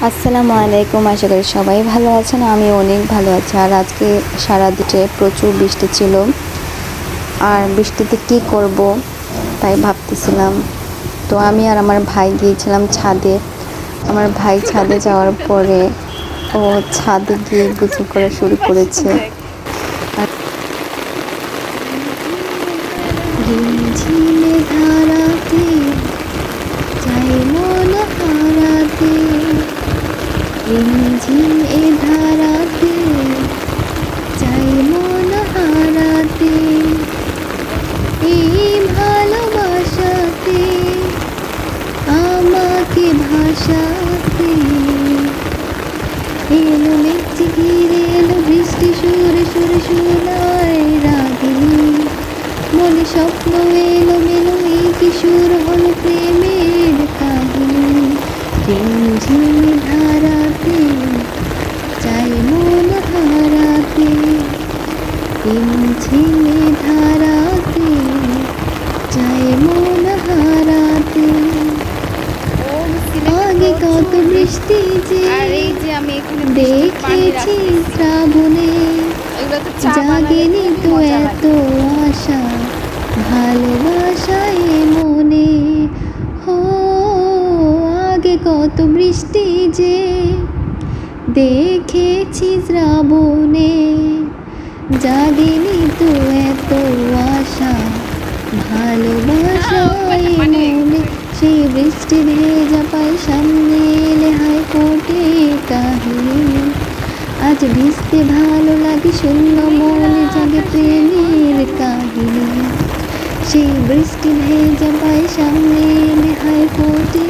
আসসালামু আলাইকুম। আশা করি সবাই ভালো আছেন। আমি অনেক ভালো আছি। আর আজকে সারাদিনে প্রচুর বৃষ্টি ছিল, আর বৃষ্টিতে কি করব তাই ভাবতেছিলাম। তো আমি আর আমার ভাই গিয়েছিলাম ছাদে। আমার ভাই ছাদে যাওয়ার পরে ও ছাদে গিয়ে গোসল করা শুরু করেছে। আর ঝিমঝিমে ধারাতে চাই মন হারাতে, ঝিমঝিম এ ধারাতে চাই মন হারাতে, এই ভালোবাসাতে আমাকে ভাসাতে। এলো মেঘটি ঘিরে এলো বৃষ্টি সুরে সুরে শোনায় রাগিনী, মনে স্বপ্ন এলো মেলো এই কিশোর হলো প্রেমের কাহিনী। ঝিমঝিম ধারাতে চাই মন হারাতে, ঝিমঝিম ধারাতে চাই মন হারাতে। আগে কত বৃষ্টি যে দেখেছি শ্রাবণে, জাগেনি তো এত আশা ভালোবাসায় মনে। হো আগে কত বৃষ্টি যে দেখেছি শ্রাবণে, জাগেনি তো এত আশা ভালোবাসায় মনে। সেই বৃষ্টি ভেজা পাই সামনে এলে হায় ফোটে কাহিনী, আজ ভিজতে ভালো লাগে শূন্য মনে জাগে প্রেমের কাহিনী। সেই বৃষ্টি ভেজা পাই সামনে এলে হায় ফোটে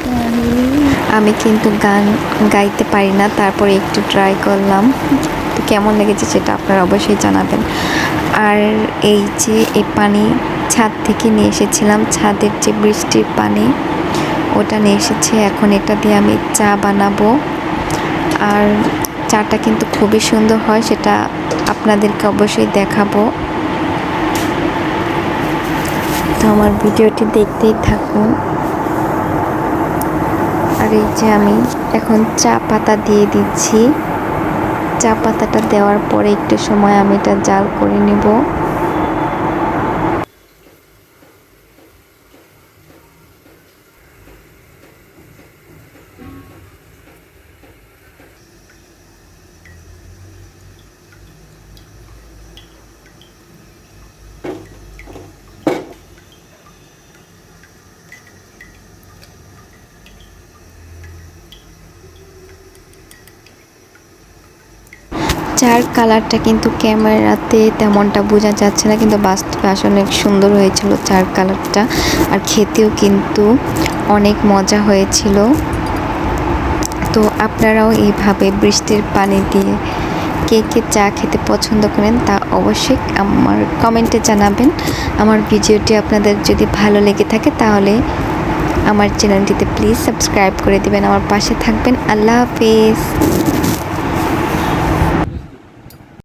কাহিনী। আমি কিন্তু গান গাইতে পারি না, তারপরে একটু ট্রাই করলাম। তো কেমন লেগেছে সেটা আপনারা অবশ্যই জানাবেন। আর এই যে এই পানি ছাদ থেকে নিয়ে এসেছিলাম, ছাদের যে বৃষ্টির পানি ওটা নিয়ে এসেছে। এখন এটা দিয়ে আমি চা বানাবো। আর চাটা কিন্তু খুবই সুন্দর হয়, সেটা আপনাদেরকে অবশ্যই দেখাবো। তো আমার ভিডিওটি দেখতেই থাকুন। আর এই যে আমি এখন চা পাতা দিয়ে দিচ্ছি। চা পাতাটা দেওয়ার পরে একটু সময় আমি এটা জাল করে নেব। চার কালারটা কিন্তু ক্যামেরাতে তেমনটা বোঝা যাচ্ছে না, কিন্তু বাস্তবে আসলে অনেক সুন্দর হয়েছিল চার কালারটা। আর খেতেও কিন্তু অনেক মজা হয়েছিল। তো আপনারাও এইভাবে বৃষ্টির পানি দিয়ে কে কে চা খেতে পছন্দ করেন তা অবশ্যই আমার কমেন্টে জানাবেন। আমার ভিডিওটি আপনাদের যদি ভালো লেগে থাকে তাহলে আমার চ্যানেলটিতে প্লিজ সাবস্ক্রাইব করে দিবেন, আমার পাশে থাকবেন। আল্লাহ হাফেজ।